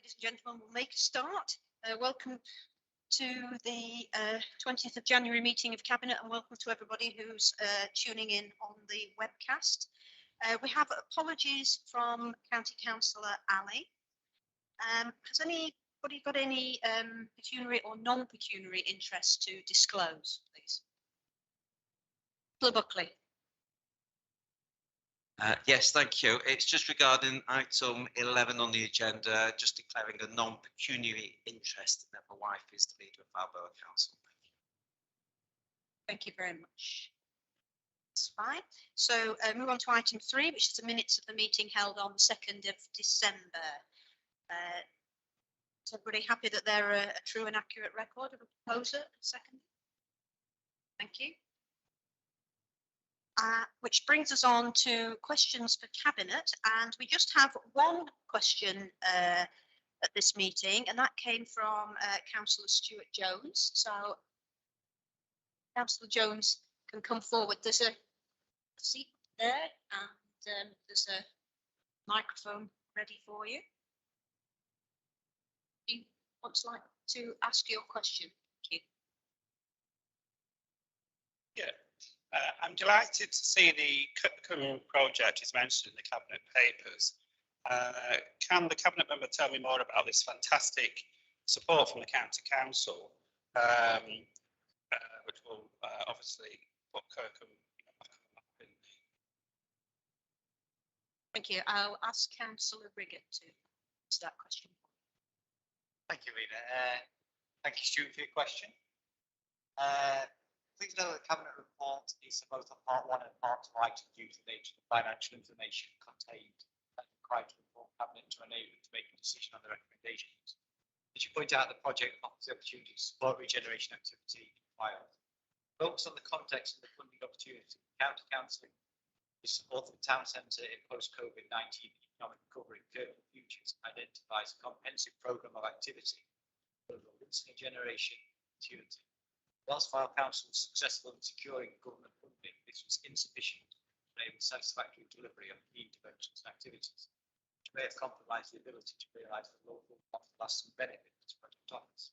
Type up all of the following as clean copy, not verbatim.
ladies and gentlemen, we'll make a start. Welcome to the 20th of January meeting of Cabinet, and welcome to everybody who's tuning in on the webcast. We have apologies from County Councillor Ali. Has anybody got any pecuniary or non-pecuniary interest to disclose, please? Cllr Buckley. Yes, thank you. It's just regarding item 11 on the agenda, just declaring a non-pecuniary interest in that my wife is the leader of our Borough Council. Thank you very much. That's fine. So move on to item 3, which is the minutes of the meeting held on the 2nd of December. Is everybody happy that they're a true and accurate record of a proposer and second? Thank you. Which brings us on to questions for Cabinet, and we just have one question at this meeting, and that came from Councillor Stuart Jones. So Councillor Jones can come forward. There's a seat there, and there's a microphone ready for you. You would like to ask your question? Thank you. Yeah. I'm delighted to see the Cllr project is mentioned in the Cabinet papers. Can the Cabinet member tell me more about this fantastic support from the County Council, which will obviously put Kirkham back on the map in the... Thank you. I'll ask Cllr Riggott to answer that question. Thank you, Rita. Thank you, Stuart, for your question. Please know that the Cabinet report is both on part 1 and part 2 items due to the nature of the financial information contained and required to inform Cabinet to enable it to make a decision on the recommendations. As you point out, the project offers the opportunity to support regeneration activity in Wales. Focus on the context of the funding opportunity. The County Council is supporting the town centre in post-COVID-19 economic recovery. Cllr Futures identifies a comprehensive programme of activity for the regeneration opportunity. Whilst Fylde Council was successful in securing government funding, this was insufficient to enable satisfactory delivery of key interventions and activities, which may have compromised the ability to realise the local lasting benefit of this project offers.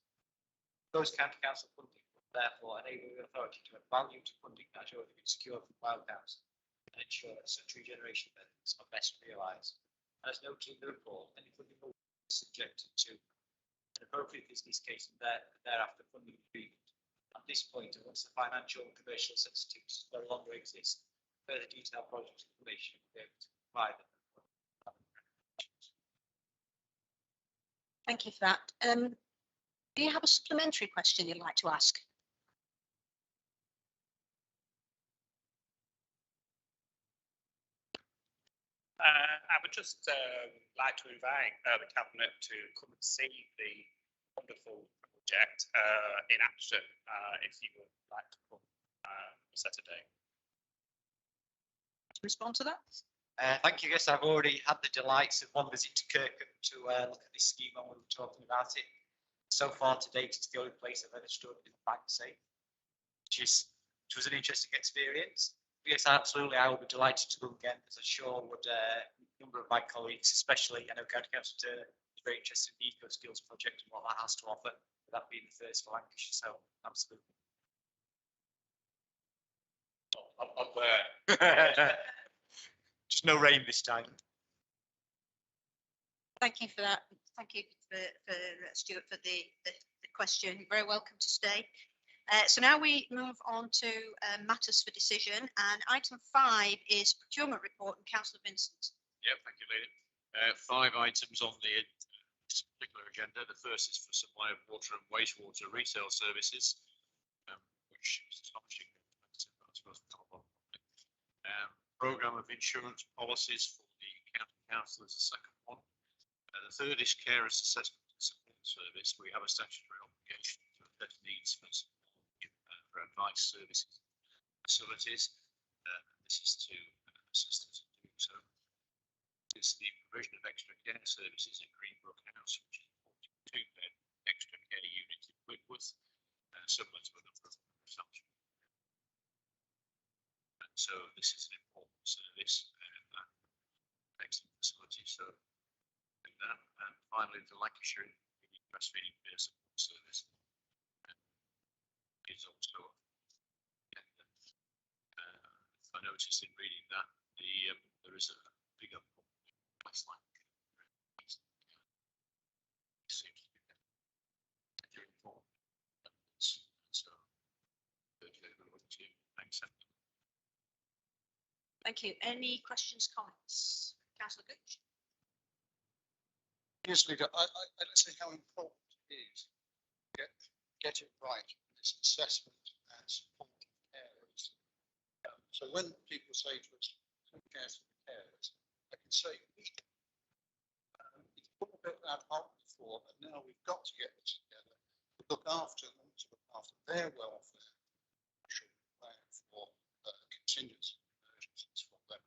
Those County Council funding will therefore enable the authority to add value to funding that has already been secured from Fylde Council and ensure that such regeneration benefits are best realised. As noted in the report, any funding will be subjected to an appropriate business case and thereafter funding agreement. At this point, and once the financial and commercial sensitivities no longer exist, further detailed project information will be able to provide them. Thank you for that. Do you have a supplementary question you'd like to ask? I would just like to invite the Cabinet to come and see the wonderful project in action if you would like to come Saturday. To respond to that? Thank you. Yes, I've already had the delights of one visit to Kirkham to look at this scheme when we were talking about it. So far to date, it's the only place I've ever stood in the bank safe, which was an interesting experience. Yes, absolutely. I will be delighted to go again, as I'm sure would a number of my colleagues, especially I know County Council Turner is very interested in the Eco Skills project and what that has to offer. That being the first for Lancashire, so absolutely. Up there. Just no rain this time. Thank you for that. Thank you for Stuart for the question. You're very welcome to stay. So now we move on to matters for decision, and item 5 is procurement report and Councillor Vincent. Yeah, thank you, Lady. 5 items on the this particular agenda. The first is for supply of water and wastewater retail services, which is astonishing. Programme of insurance policies for the County Council is the second one. The third is carers assessment and support service. We have a statutory obligation to assess needs for advice services facilities. This is to assist us in doing so. It's the provision of extra care services in Greenbrook House, which is a 42-bed extra care unit in Whitworth, similar to a number of research. So this is an important service and excellent facility. So that. And finally, the Lancashire breastfeeding peer support service is also. I noticed in reading that there is a bigger place like seems to be very important. So, thanks. Thank you. Any questions, comments? Councillor Gooch? Yes, Leader, I'd say how important it is to get it right, this assessment and support of carers. So when people say to us, who cares for the carers, I can say, it's all a bit ad hoc before, but now we've got to get this together to look after them, to look after their welfare, plan for contingency emergencies for them.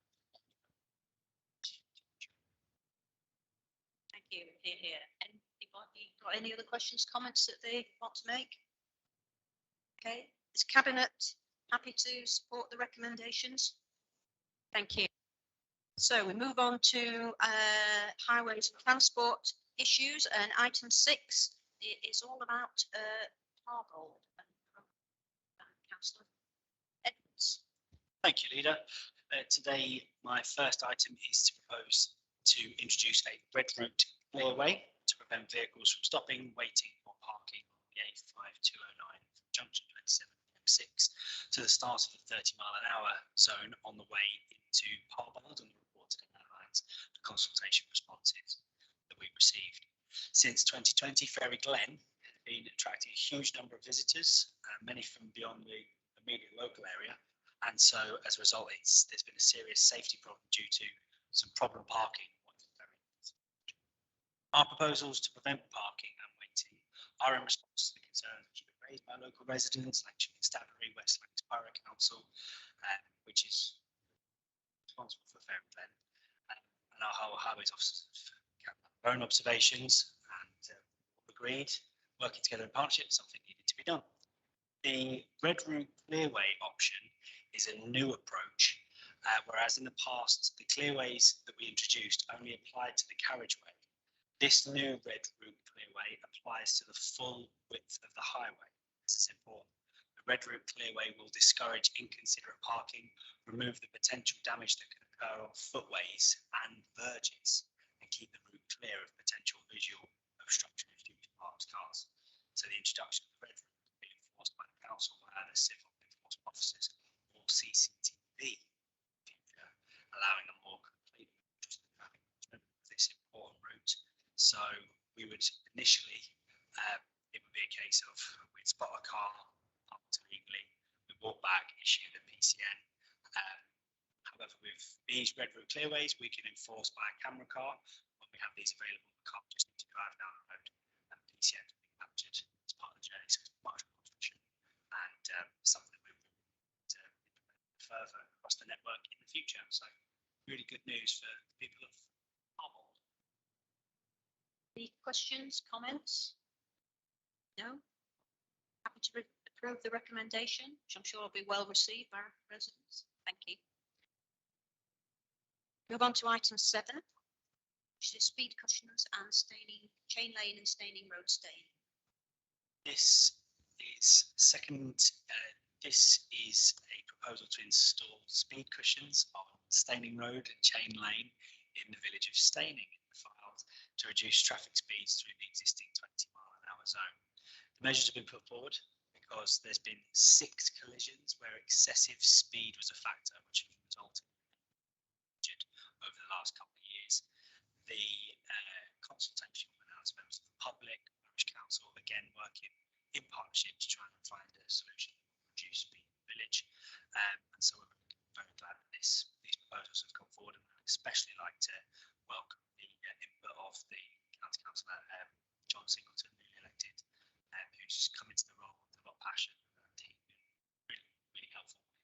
Thank you. Here. Anybody got any other questions, comments that they want to make? Okay. Is Cabinet happy to support the recommendations? Thank you. So we move on to highways and transport issues, and item 6 is all about Parbold. Councillor Edwards. Thank you, Leader. Today, my first item is to propose to introduce a red route clearway to prevent vehicles from stopping, waiting or parking on the A5209 from junction 27 M6 to the start of the 30-mile-an-hour zone on the way into Parbold, and the reported outlines the consultation responses that we received. Since 2020, Ferry Glen has been attracting a huge number of visitors, many from beyond the immediate local area. And so as a result, there's been a serious safety problem due to some problem parking. Our proposals to prevent parking and waiting are in response to the concerns which have been raised by local residents, like Stanbury, West Lancs Borough Council, which is responsible for Ferry Glen, and our highways officers have their own observations and agreed, working together in partnership, something needed to be done. The red route clearway option is a new approach, whereas in the past, the clearways that we introduced only applied to the carriageway. This new red route clearway applies to the full width of the highway. This is important. The red route clearway will discourage inconsiderate parking, remove the potential damage that can occur on footways and verges, and keep the route clear of potential visual obstruction of huge parked cars. So the introduction of the red route will be enforced by the council by either civil enforcement officers or CCTV, allowing a more complete traffic management of this important route. So we would initially, it would be a case of we'd spot a car parked illegally, we walk back, issue the PCN. However, with these red route clearways, we can enforce by a camera car. When we have these available, the car just needs to drive down the road and PCN will be captured as part of the journey. So it's much more efficient and something that we will implement further across the network in the future. So really good news for the people of Parbold. Any questions, comments? No? Happy to approve the recommendation, which I'm sure will be well received by residents. Thank you. Move on to item 7, which is speed cushions and staining, chain lane and staining road staining. This is this is a proposal to install speed cushions on Staining Road and Chain Lane in the village of Staining in the Files to reduce traffic speeds through the existing 20-mile-an-hour zone. The measures have been put forward because there's been 6 collisions where excessive speed was a factor, which has resulted over the last couple of years. The consultation with members of the public, parish council, again working in partnership to try and find a solution to reduce speed in the village. And so we're very glad that these proposals have come forward, and I'd especially like to welcome the input of the county councillor John Singleton, newly elected, who's come into the role with a lot of passion, and he's been really helpful in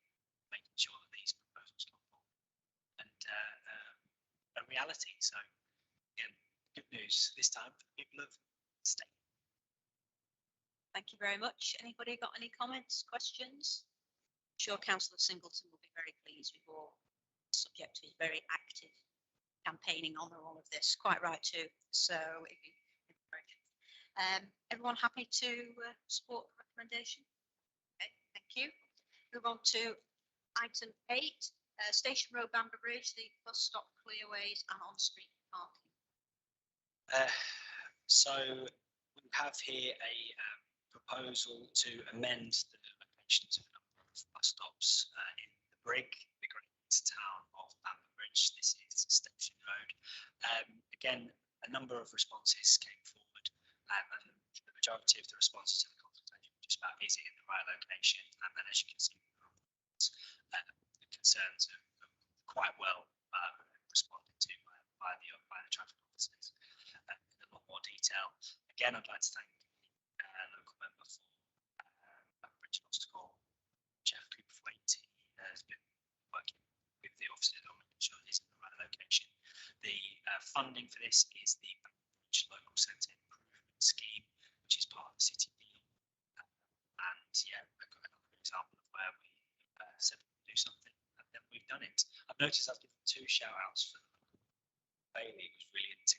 making sure that these proposals come forward and a reality. So again, good news this time for the people of Staining. Thank you very much. Anybody got any comments, questions? I'm sure Councillor Singleton will be very pleased with your subject to his very active campaigning on all of this. Quite right too. So everyone happy to support the recommendation? Okay, thank you. Move on to item 8, Station Road, Bamber Bridge, the bus stop clearways and on-street parking. So we have here a proposal to amend the locations of a number of bus stops in the Brig, the great town of Bamber Bridge. This is Station Road. Again, a number of responses came forward, and the majority of the responses to the consultation were just about, is it in the right location? And then, as you can see, the concerns are quite well responded to by the traffic officers in a lot more detail. Again, I'd like to thank local member for Bridge and Obstacle, Jeff Cooper-Waite. He has been working with the officers on making sure he's in the right location. The funding for this is the Bridge Local Centre Improvement Scheme, which is part of the city deal. And yeah, I've got another example of where we said we'll do something and then we've done it. I've noticed I've given 2 shout outs for Bailey, was really into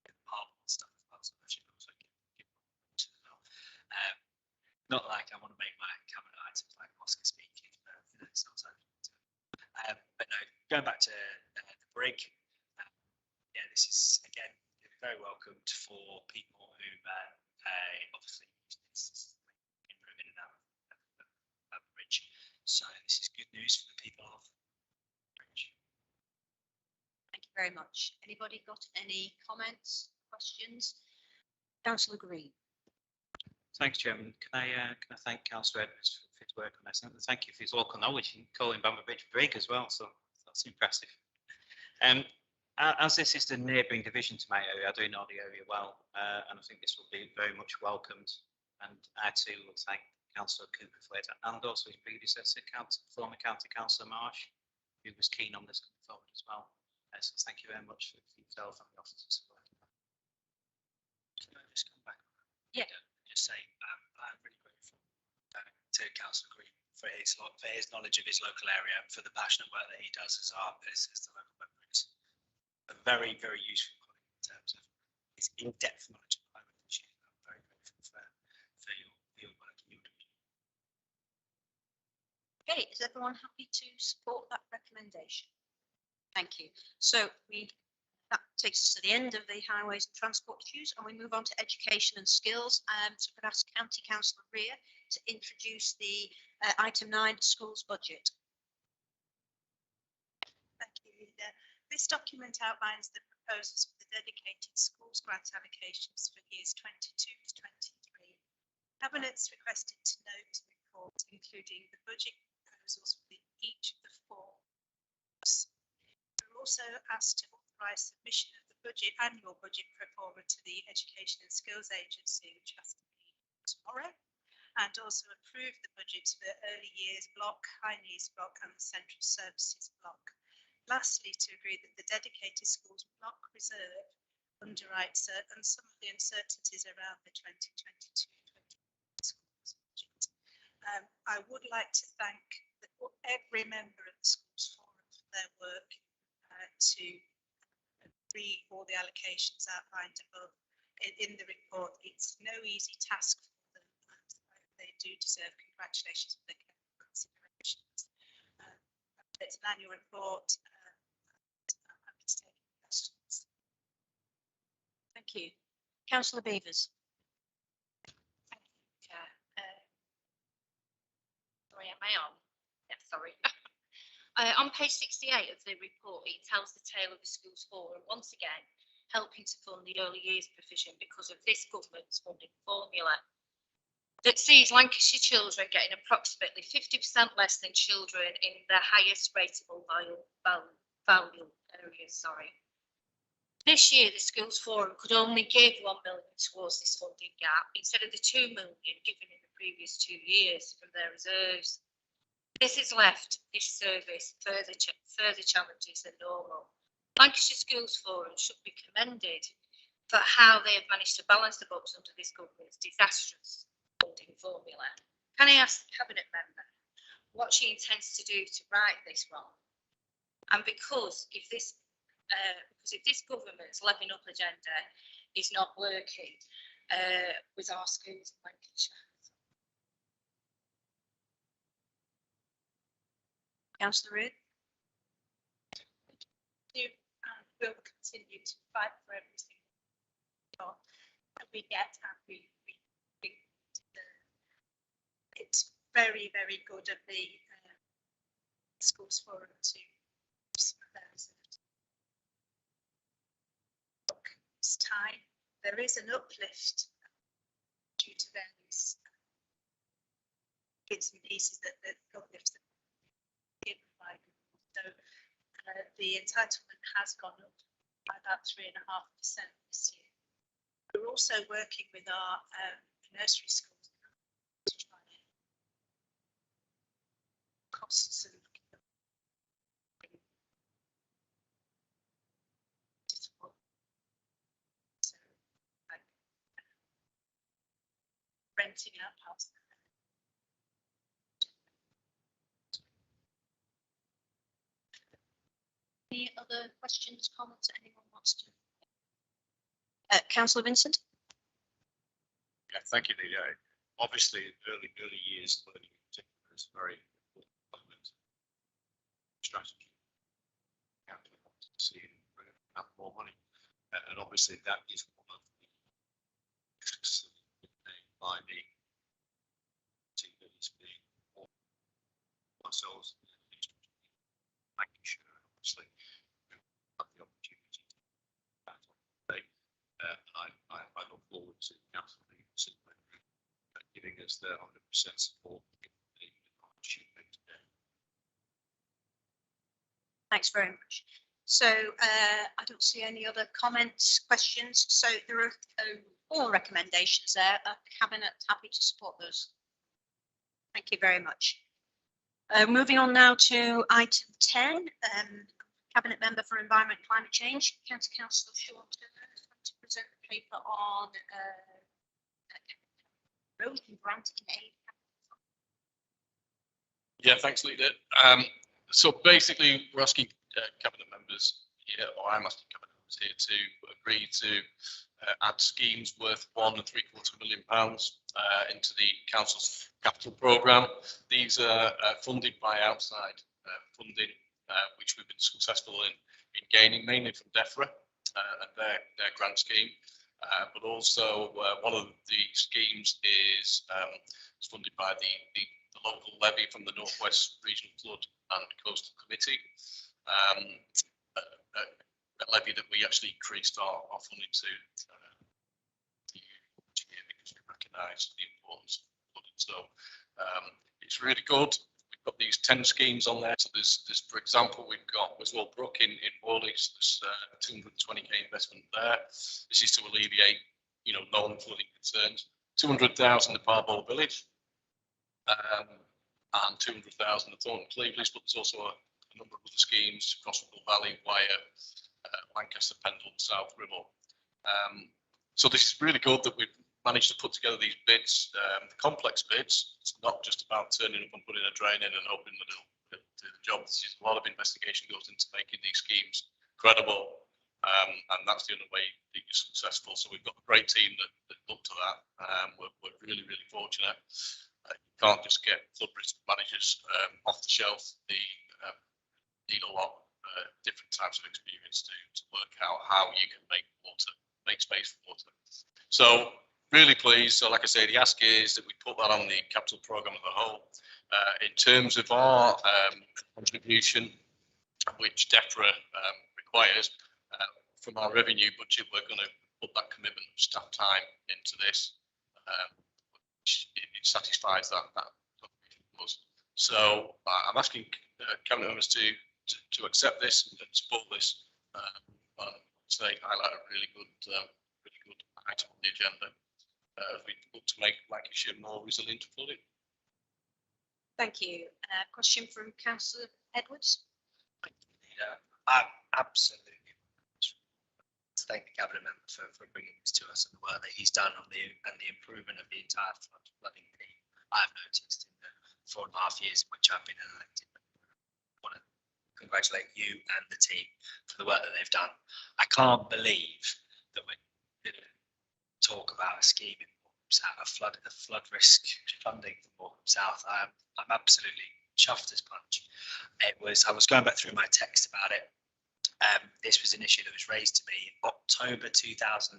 the park and stuff as well, so I should also give one to them. Not like I want to make my cabinet items like Oscar speaking, it's not so. But no, going back to the Brig, yeah, this is again very welcomed for people who obviously use this in and out of the bridge. So this is good news for the people of the bridge. Thank you very much. Anybody got any comments, questions? Councillor Green. Thanks, Chairman. Can I thank Cllr Edwards for his work on this? And thank you for his local knowledge in calling Bamber Bridge Brig as well. So that's impressive. As this is the neighbouring division to my area, I do know the area well, and I think this will be very much welcomed. And I too will thank Councillor Cooper-Waite and also his predecessor, former County Councillor Marsh, who was keen on this coming forward as well. So thank you very much for yourself and the officers. Can I just come back? Yeah. Just say I'm really grateful to Councillor Green for his knowledge of his local area and for the passionate work that he does as the local member. It's a very, very useful colleague in terms of his in-depth knowledge of climate issues. I'm very grateful for your work and your doing. Okay, is everyone happy to support that recommendation? Thank you. So that takes us to the end of the highways and transport issues, and we move on to education and skills. So I could ask County Councillor Rea to introduce the item 9, schools budget. Thank you, Linda. This document outlines the proposals for the dedicated schools grant allocations for years 22 to 23. Cabinet's requested to note the report, including the budget proposals for each of the 4. We're also asked to authorise submission of the annual budget pro forma to the Education and Skills Agency, which has to be tomorrow, and also approve the budgets for early years block, high needs block and the central services block. Lastly, to agree that the dedicated schools block reserve underwrites and some of the uncertainties around the 2022-2023 schools budget. I would like to thank every member of the schools forum for their work to agree all the allocations outlined above in the report. It's no easy task for them, and they do deserve congratulations for their considerations. It's an annual report. I'm happy to take questions. Thank you. Councillor Beavers. Thank you, Chair. Sorry, am I on? Yeah, sorry. On page 68 of the report, it tells the tale of the schools forum, once again helping to fund the early years provision because of this government's funding formula that sees Lancashire children getting approximately 50% less than children in the highest rateable value areas. This year, the schools forum could only give 1 million towards this funding gap instead of the 2 million given in the previous 2 years from their reserves. This has left this service further challenges than normal. Lancashire Schools Forum should be commended for how they have managed to balance the books under this government's disastrous funding formula. Can I ask the Cabinet member what she intends to do to right this wrong? And because if this because if this government's levelling up agenda is not working with our schools in Lancashire. Councillor Reid? We'll continue to fight for everything that we get, and we think it's very, very good of the schools forum to this time. There is an uplift due to various bits and pieces that the uplifts that give. So the entitlement has gone up by about 3.5% this year. We're also working with our nursery schools to try and costs and renting out parts. Any other questions, comments anyone wants to? Councillor Vincent? Yeah, thank you, Leah. Obviously, early years learning in particular is very important strategy. You have to see have more money, and obviously that is one of the risks by the team that is being ourselves making sure, obviously, we have the opportunity to today. I look forward to Council giving us the 100% support. Thanks very much. So I don't see any other comments, questions. So there are 4 recommendations there. Cabinet happy to support those. Thank you very much. Moving on now to item 10, Cabinet Member for Environment and Climate Change, Councillor Sean Turner, to present the paper on road and grant in aid. Yeah, thanks, Leader. So basically, we're asking cabinet members here, or I'm asking cabinet members here to agree to add schemes worth £1.75 million into the council's capital programme. These are funded by outside funding, which we've been successful in gaining, mainly from DEFRA and their grant scheme. But also one of the schemes is funded by the local levy from the North West Regional Flood and Coastal Committee, a levy that we actually increased our funding to because we recognise the importance of flooding. So it's really good. We've got these 10 schemes on there. So there's for example, we've got Wiswell Brook in Worley. So there's 220k investment there. This is to alleviate, known flooding concerns. 200,000 at Barbour Village. And 200,000 at Thornton Cleveland, but there's also a number of other schemes across Ribble Valley, Wyre, Lancaster, Pendle, South Ribble. So this is really good that we've managed to put together these bids, complex bids. It's not just about turning up and putting a drain in and hoping that it'll do the job. This is a lot of investigation goes into making these schemes credible, and that's the only way that you're successful. So we've got a great team that look to that. We're really, really fortunate. You can't just get flood risk managers off the shelf. They need a lot different types of experience to work out how you can make space for water. So really pleased. So like I say, the ask is that we put that on the capital programme as a whole. In terms of our contribution, which DEFRA requires, from our revenue budget, we're going to put that commitment of staff time into this. It satisfies that was. So I'm asking cabinet members to accept this and support this. Say highlight a really good item on the agenda as we look to make Lancashire more resilient to flooding. Thank you. Question from Councillor Edwards. I'm absolutely thank the cabinet member for bringing this to us and the work that he's done on the improvement of the entire flooding team. I've noticed in the 4.5 years in which I've been elected, one of the congratulate you and the team for the work that they've done. I can't believe that we're going to talk about a scheme in Morecambe South, a flood risk funding for Morecambe South. I'm absolutely chuffed as punch. I was going back through my text about it. This was an issue that was raised to me in October 2017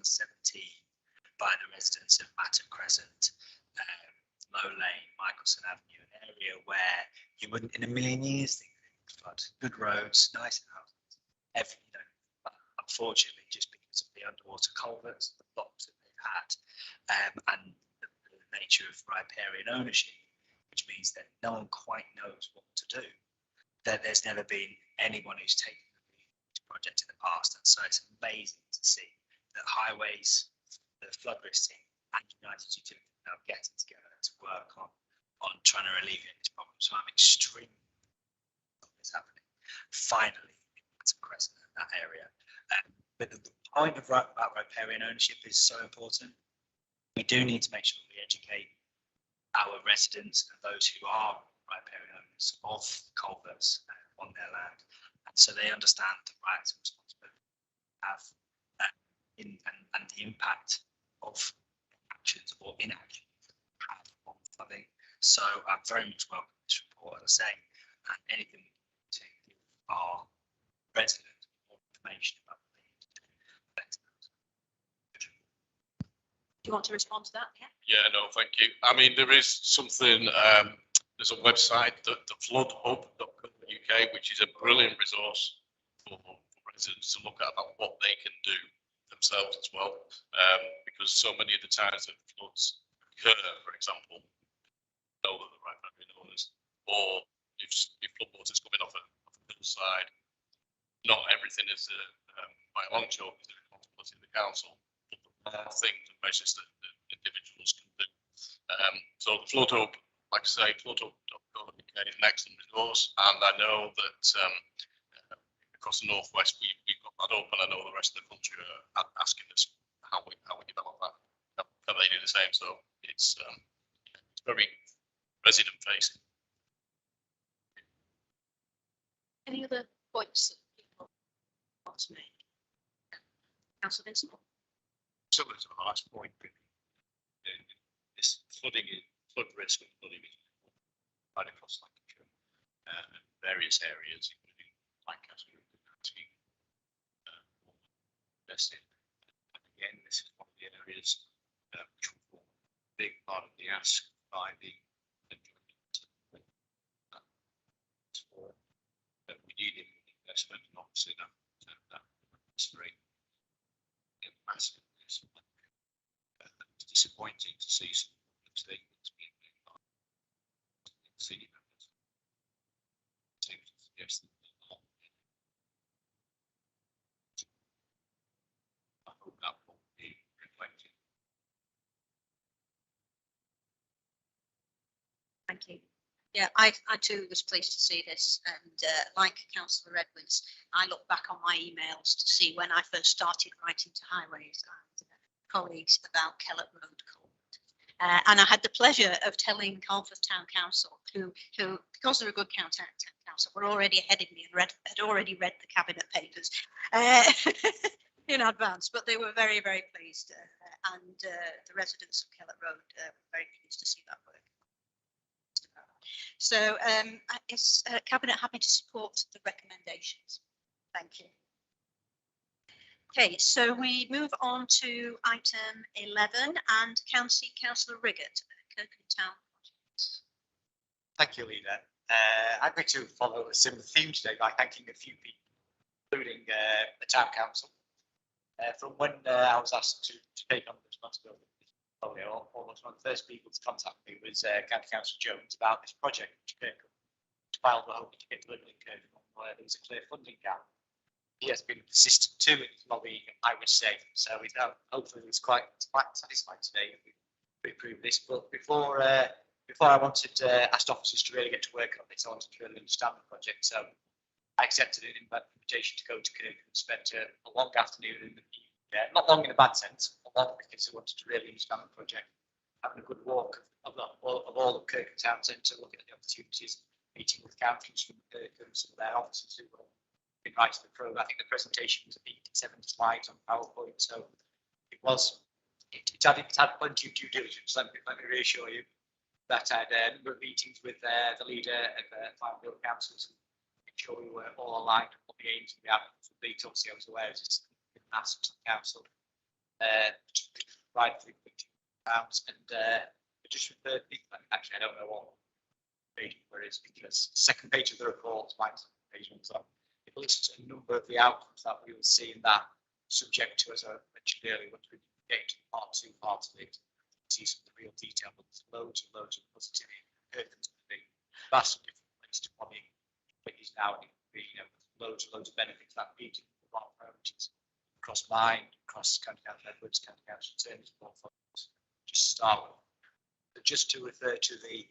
by the residents of Mattock Crescent, Low Lane, Michelson Avenue, an area where you wouldn't in a million years think that it would flood. Good roads, nice houses, but unfortunately, just because of the underwater culverts, the blocks that they've had, and the nature of riparian ownership, which means that no one quite knows what to do. There's never been anyone who's taken the project in the past, and so it's amazing to see that highways, the flood risk team, and United Utilities now getting together to work on trying to alleviate this problem. So I'm extremely it's happening finally in Mattock Crescent, that area. But the point of about riparian ownership is so important. We do need to make sure we educate our residents and those who are riparian owners of culverts on their land, and so they understand the rights and responsibilities they have and the impact of actions or inaction on flooding. So I'm very much welcome this report, as I say, and anything we can do to give our residents more information about what they need to do. Do you want to respond to that? Yeah. Yeah, no, thank you. I mean, there is something, there's a website, the floodhub.co.uk, which is a brilliant resource for residents to look at about what they can do themselves as well, because so many of the times that floods occur, for example, know that the riparian owners, or if floodwaters coming off a hillside, not everything is by a long shot is the responsibility of the council, but there are things and measures that individuals can do. So the flood hub, like I say, floodhub.co.uk is an excellent resource, and I know that across the northwest we've got that up, and I know the rest of the country are asking us how we develop that. Can they do the same? So it's very resident facing. Any other points that people want to make? Councillor Vincent? Similar to the last point, this flood risk and flooding is right across Lancashire, various areas, including Lancaster, invested. And again, this is one of the areas which will form a big part of the ask by the we need investment, and obviously that is very massive. It's disappointing to see some statements being made by senior members. Seems to suggest that they're not. I hope that will be reflected. Thank you. Yeah, I too was pleased to see this, and like Cllr Edwards, I look back on my emails to see when I first started writing to highways and colleagues about Cllr Road culvert. And I had the pleasure of telling Carlford Town Council, who because they're a good town council, were already ahead of me and had already read the cabinet papers in advance, but they were very, very pleased, and the residents of Cllr Road were very pleased to see that work. So is Cabinet happy to support the recommendations? Thank you. Okay, so we move on to item 11 and Councillor Riggott, Kirkham Town. Thank you, Leader. I'm going to follow a similar theme today by thanking a few people, including the Town Council. From when I was asked to take on the responsibility, almost one of the first people to contact me was County Councillor Jones about this project, which Kirkham filed for hoping to get delivered in Kirkham, where there was a clear funding gap. He has been persistent too in his lobbying, I would say. So hopefully he's quite satisfied today that we approved this. But before I asked officers to really get to work on this, I wanted to really understand the project. So I accepted an invitation to go to Kirkham and spent a long afternoon in the not long in a bad sense, a long because I wanted to really understand the project, having a good walk of all of Kirkham Town Centre, looking at the opportunities, meeting with councillors from some of their officers who were been right to the program. I think the presentation was 87 slides on PowerPoint, so it had plenty of due diligence. Let me reassure you that I had a number of meetings with the leader of the Clyde Borough Councils, make sure we were all aligned on what the aims of the outcomes would be. Obviously, I was aware it's been asked to the council to provide £3.2 and just referred me. Actually, I don't know what page where it is because the second page of the report might be page 1. So it lists a number of the outcomes that we will see in that, subject to, as I mentioned earlier, once we get to part 2 parts of it, see some of the real detail, but there's loads and loads of positivity. Vastly different place to one but is now, loads and loads of benefits that meeting with our priorities across mine, across County Council Edwards, County Council Turner's portfolios. Just start with. But just to refer to the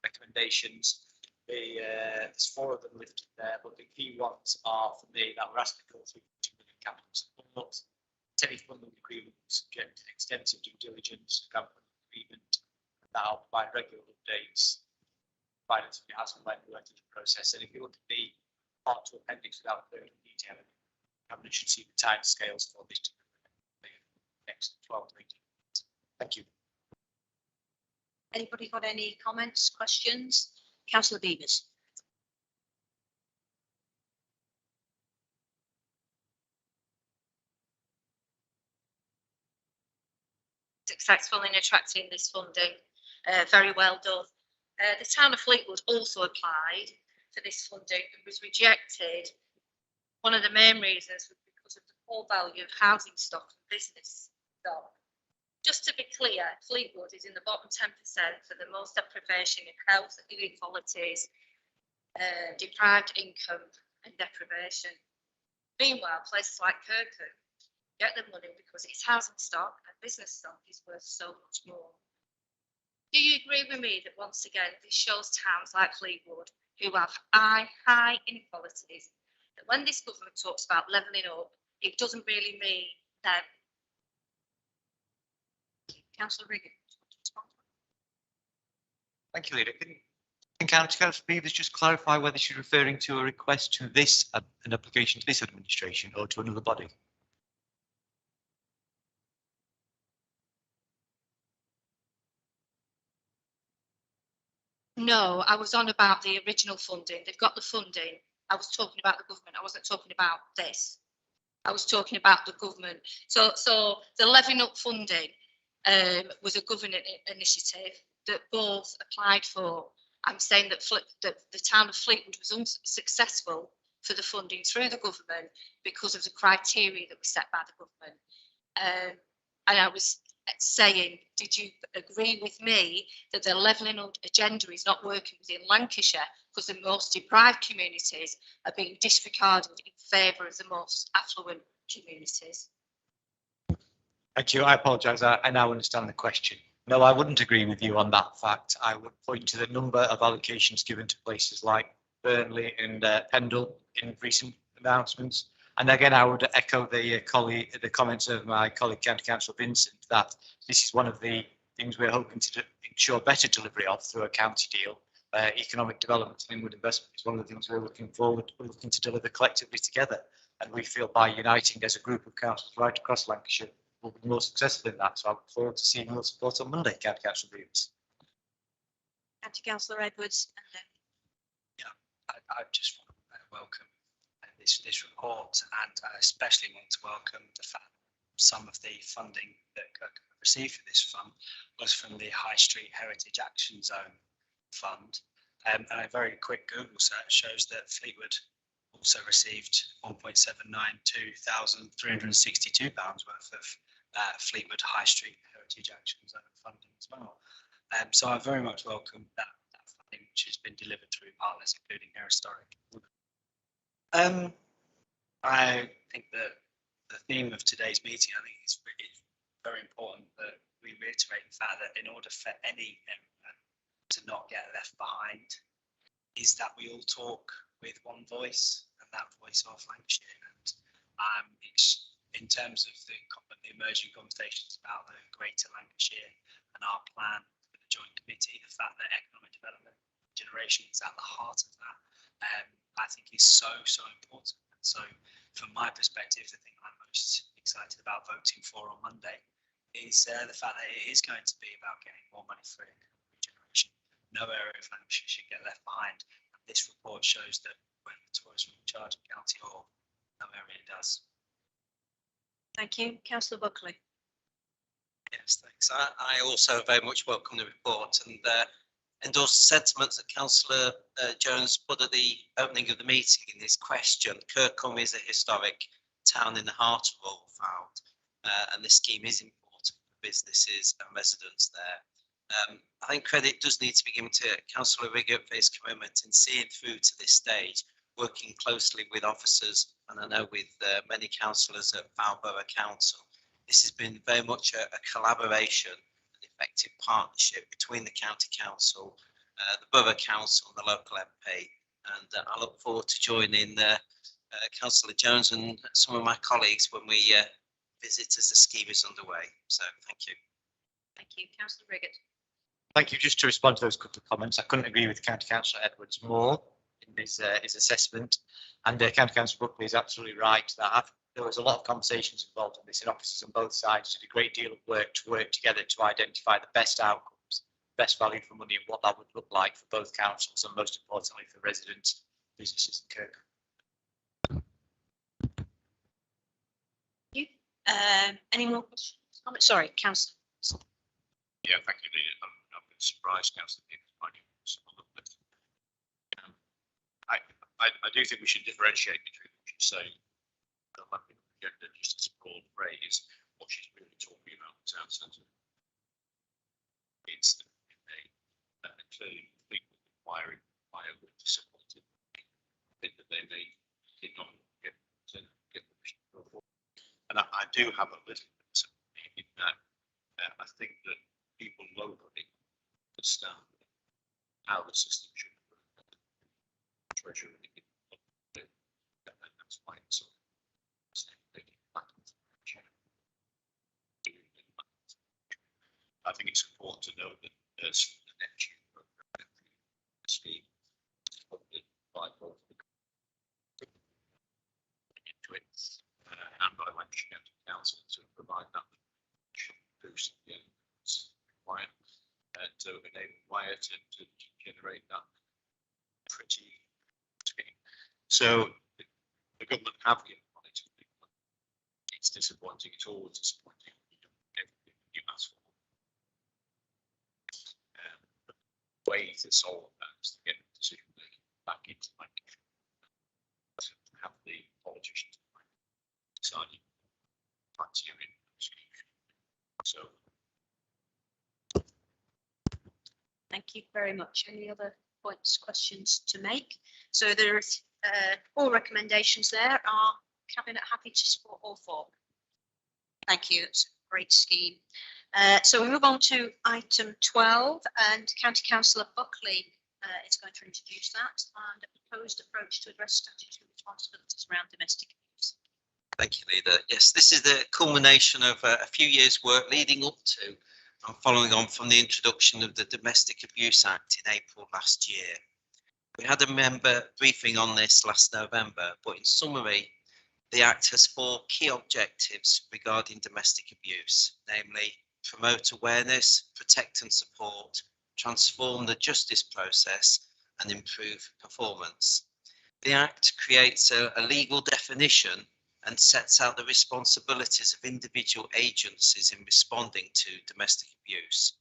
recommendations, there's 4 of them listed there, but the key ones are for me that we're asking for 3.2 million capital support, any funding agreement subject to extensive due diligence, government agreement, that will provide regular updates, provided it has been worked in the process. And if you look at the part 2 appendix without further detail, Cabinet should see the time scales for this to the next 12 to 18 months. Thank you. Anybody got any comments, questions? Cllr Beavers. Successful in attracting this funding. Very well done. The town of Fleetwood also applied for this funding and was rejected. One of the main reasons was because of the poor value of housing stock and business stock. Just to be clear, Fleetwood is in the bottom 10% for the most deprivation in health inequalities, deprived income and deprivation. Meanwhile, places like Kirkuk get the money because its housing stock and business stock is worth so much more. Do you agree with me that once again this shows towns like Fleetwood, who have high inequalities, that when this government talks about levelling up, it doesn't really mean that. Cllr Riggott. Thank you, Leader. Can Councillor Beavers just clarify whether she's referring to a request to this, an application to this administration or to another body? No, I was on about the original funding. They've got the funding. I was talking about the government. I wasn't talking about this. I was talking about the government. So the levelling up funding was a government initiative that both applied for. I'm saying that the town of Fleetwood was unsuccessful for the funding through the government because of the criteria that was set by the government. And I was saying, did you agree with me that the levelling up agenda is not working within Lancashire because the most deprived communities are being disregarded in favour of the most affluent communities? Thank you. I apologise. I now understand the question. No, I wouldn't agree with you on that fact. I would point to the number of allocations given to places like Burnley and Pendle in recent announcements. And again, I would echo the comments of my colleague, County Councillor Vincent, that this is one of the things we're hoping to ensure better delivery of through a county deal. Economic development and inward investment is one of the things we're looking to deliver collectively together. And we feel by uniting as a group of councils right across Lancashire, we'll be more successful in that. So I look forward to seeing your support on Monday, County Councillor Beavers. County Councillor Edwards. And then. Yeah, I just want to welcome this report, and I especially want to welcome the fact that some of the funding that Kirkuk received for this fund was from the High Street Heritage Action Zone Fund. And a very quick Google search shows that Fleetwood also received £1,792,362 worth of Fleetwood High Street Heritage Action Zone funding as well. So I very much welcome that funding, which has been delivered through partners, including Air Historic. I think that the theme of today's meeting, I think it's very important that we reiterate the fact that in order for any area to not get left behind, is that we all talk with one voice, and that voice of Lancashire. And it's in terms of the emerging conversations about the Greater Lancashire and our plan for the Joint Committee, the fact that economic development, regeneration is at the heart of that. I think is so important. And so from my perspective, the thing I'm most excited about voting for on Monday is the fact that it is going to be about getting more money for regeneration. No area of Lancashire should get left behind. And this report shows that when the tourism in charge of County Hall, no area does. Thank you. Cllr Buckley. Yes, thanks. I also very much welcome the report and endorse the sentiments that Councillor Jones put at the opening of the meeting in his question. Kirkham is a historic town in the heart of Oldfield, and this scheme is important for businesses and residents there. I think credit does need to be given to Councillor Riggott for his commitment in seeing through to this stage, working closely with officers, and I know with many councillors at Fowl Borough Council. This has been very much a collaboration, an effective partnership between the County Council, the Borough Council and the local MP. And I look forward to joining Councillor Jones and some of my colleagues when we visit as the scheme is underway. So thank you. Thank you. Cllr Riggott. Thank you. Just to respond to those couple of comments, I couldn't agree with County Councillor Edwards more in his assessment. And County Councillor Buckley is absolutely right that there was a lot of conversations involved in this, and officers on both sides did a great deal of work to work together to identify the best outcomes, best value for money, and what that would look like for both councils, and most importantly for residents, businesses in Kirkham. You. Any more questions? Comments? Sorry, Councillor. Yeah, thank you, Leader. I've been surprised, Councillor Beavers, by you. I do think we should differentiate between what you say, the mapping agenda, just as a broad phrase, what she's really talking about in town centre. It's clearly inquiry by a disappointed that they did not get the mission. And I do have a little bit in that. I think that people locally understand how the system should work. Treasury, and that's why it's so. I think it's important to know that there's the next year program scheme by both into it and by Lancashire County Council to provide that boost required to enable Wire to generate that pretty scheme. So the government have given money to people. It's disappointing. It's always disappointing. You don't get everything you ask for. The way to solve that is to get the decision making back into Lancashire. To have the politicians deciding that's your execution. So. Thank you very much. Any other points, questions to make? So there's 4 recommendations there. Are Cabinet happy to support all 4? Thank you. It's a great scheme. So we move on to item 12, and County Councillor Buckley is going to introduce that and a proposed approach to address statutory responsibilities around domestic abuse. Thank you, Leader. Yes, this is the culmination of a few years' work leading up to and following on from the introduction of the Domestic Abuse Act in April last year. We had a member briefing on this last November, but in summary, the Act has 4 key objectives regarding domestic abuse, namely promote awareness, protect and support, transform the justice process and improve performance. The Act creates a legal definition and sets out the responsibilities of individual agencies in responding to domestic abuse.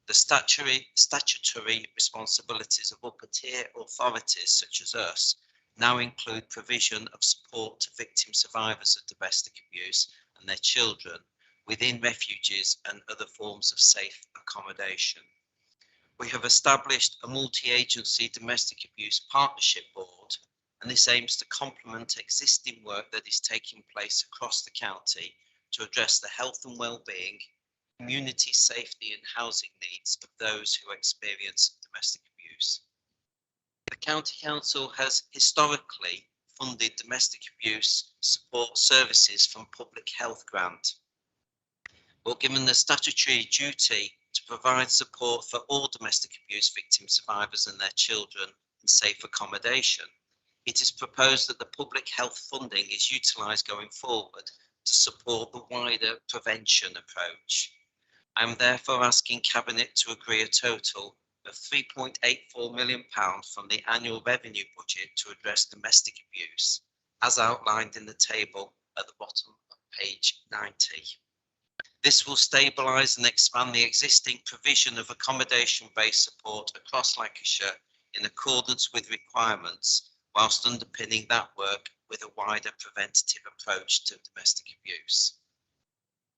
The statutory responsibilities of upper tier authorities such as us now include provision of support to victim survivors of domestic abuse and their children within refuges and other forms of safe accommodation. We have established a multi-agency domestic abuse partnership board, and this aims to complement existing work that is taking place across the county to address the health and well-being, community safety and housing needs of those who experience domestic abuse. The County Council has historically funded domestic abuse support services from public health grant. or given the statutory duty to provide support for all domestic abuse victim survivors and their children in safe accommodation, it is proposed that the public health funding is utilised going forward to support the wider prevention approach. I am therefore asking Cabinet to agree a total of £3.84 million from the annual revenue budget to address domestic abuse, as outlined in the table at the bottom of page 90. This will stabilise and expand the existing provision of accommodation-based support across Lancashire in accordance with requirements, whilst underpinning that work with a wider preventative approach to domestic abuse.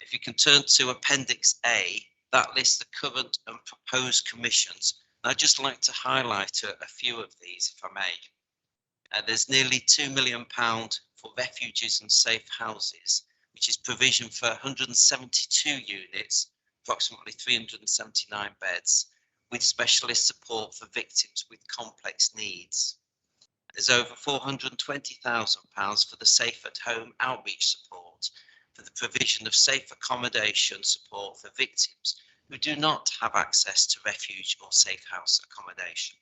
If you can turn to Appendix A, that lists the current and proposed commissions. And I'd just like to highlight a few of these, if I may. There's nearly £2 million for refuges and safe houses, which is provision for 172 units, approximately 379 beds, with specialist support for victims with complex needs. There's over £420,000 for the Safe at Home outreach support, for the provision of safe accommodation support for victims who do not have access to refuge or safe house accommodation.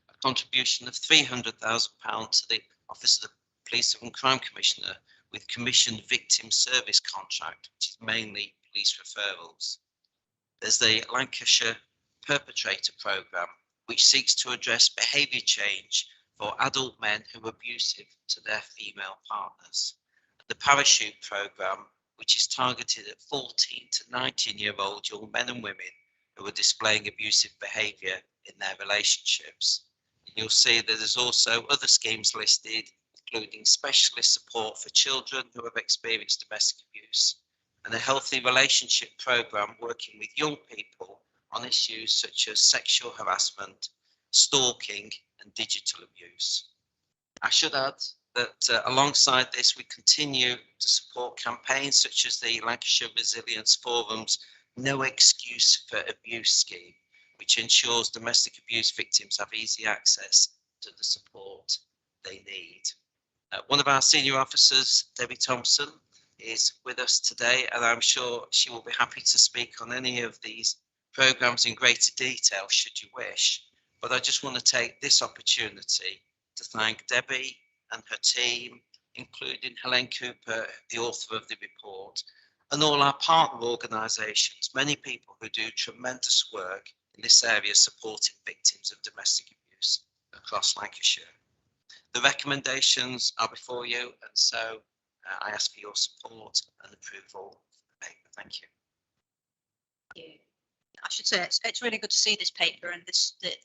A contribution of £300,000 to the Office of the Police and Crime Commissioner with commissioned victim service contract, which is mainly police referrals. There's the Lancashire Perpetrator Programme, which seeks to address behaviour change for adult men who are abusive to their female partners. The Parachute Programme, which is targeted at 14 to 19-year-old young men and women who are displaying abusive behaviour in their relationships. And you'll see that there's also other schemes listed, including specialist support for children who have experienced domestic abuse, and a healthy relationship programme working with young people on issues such as sexual harassment, stalking and digital abuse. I should add that alongside this, we continue to support campaigns such as the Lancashire Resilience Forum's No Excuse for Abuse scheme, which ensures domestic abuse victims have easy access to the support they need. One of our senior officers, Debbie Thompson, is with us today, and I'm sure she will be happy to speak on any of these programmes in greater detail should you wish. But I just want to take this opportunity to thank Debbie and her team, including Helen Cooper, the author of the report, and all our partner organisations, many people who do tremendous work in this area supporting victims of domestic abuse across Lancashire. The recommendations are before you, and so I ask for your support and approval of the paper. Thank you. I should say it's really good to see this paper and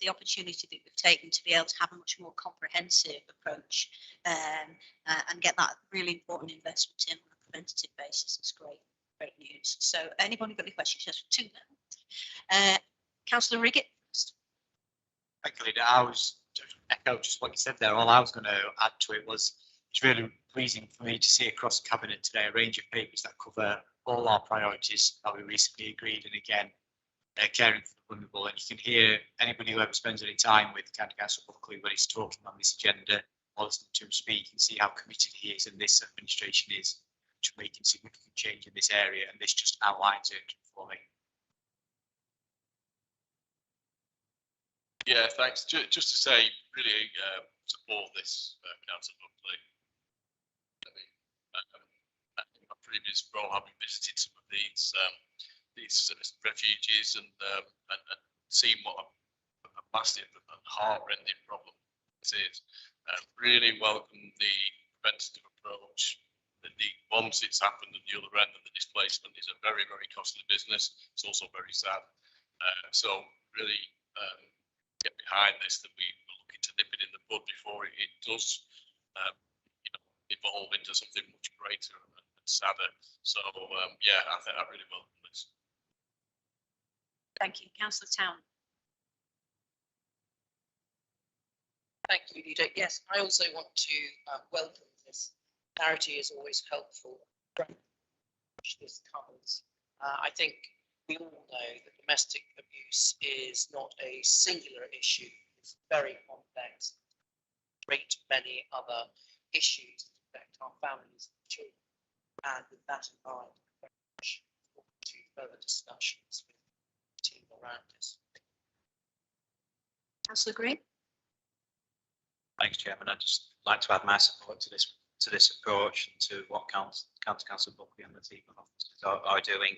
the opportunity that we've taken to be able to have a much more comprehensive approach and get that really important investment in on a preventative basis. It's great news. So anybody got any questions? Just two now. Cllr Riggott. Thank you, Leader. I was echo just what you said there. All I was going to add to it was it's really pleasing for me to see across the Cabinet today a range of papers that cover all our priorities that we recently agreed, and again, caring for the vulnerable. And you can hear anybody who ever spends any time with County Councillor Buckley when he's talking on this agenda or listening to him speak and see how committed he is and this administration is to making significant change in this area, and this just outlines it for me. Yeah, thanks. Just to say, really support this, Councillor Buckley. I mean, in my previous role, having visited some of these refugees and seen what a massive and heart-rending problem this is, really welcome the preventative approach. Once it's happened at the other end of the displacement is a very, very costly business. It's also very sad. So really get behind this, that we're looking to nip it in the bud before it does evolve into something much greater and sadder. So yeah, I think I really welcome this. Thank you. Councillor Town. Thank you, Leader. Yes, I also want to welcome this. Clarity is always helpful. Which this covers. I think we all know that domestic abuse is not a singular issue. It's very complex. Great many other issues that affect our families and children. And with that in mind, further discussions with the team around us. Councillor Green? Thanks, Chairman. I'd just like to add my support to this approach and to what County Councillor Buckley and the team of officers are doing.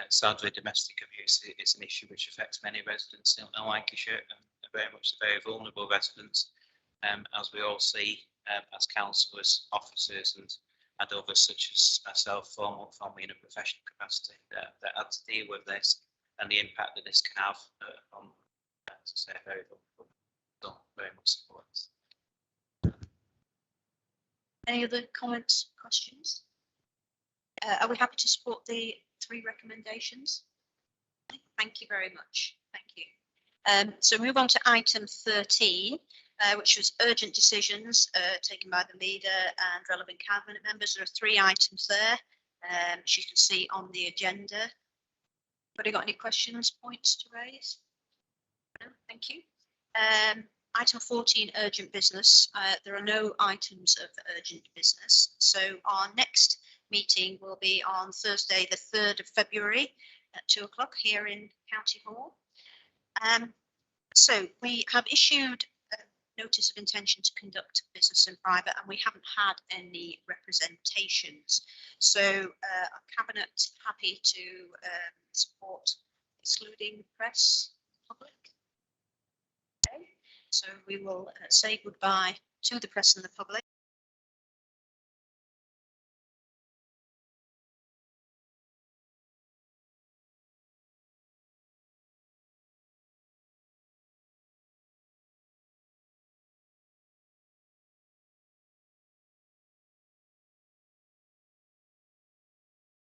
Sadly, domestic abuse is an issue which affects many residents in Lancashire, and very much the very vulnerable residents, as we all see as councillors, officers and others such as myself, formerly in a professional capacity, that had to deal with this and the impact that this can have on, as I say, very vulnerable. So very much support. Any other comments, questions? Are we happy to support the 3 recommendations? Thank you very much. Thank you. So move on to item 13, which was urgent decisions taken by the leader and relevant cabinet members. There are 3 items there, as you can see on the agenda. Have you got any questions, points to raise? No, thank you. Item 14, urgent business. There are no items of urgent business. So our next meeting will be on Thursday, the 3rd of February at 2 o'clock here in County Hall. So we have issued a notice of intention to conduct business in private, and we haven't had any representations. So our Cabinet happy to support excluding press, public. Okay. So we will say goodbye to the press and the public.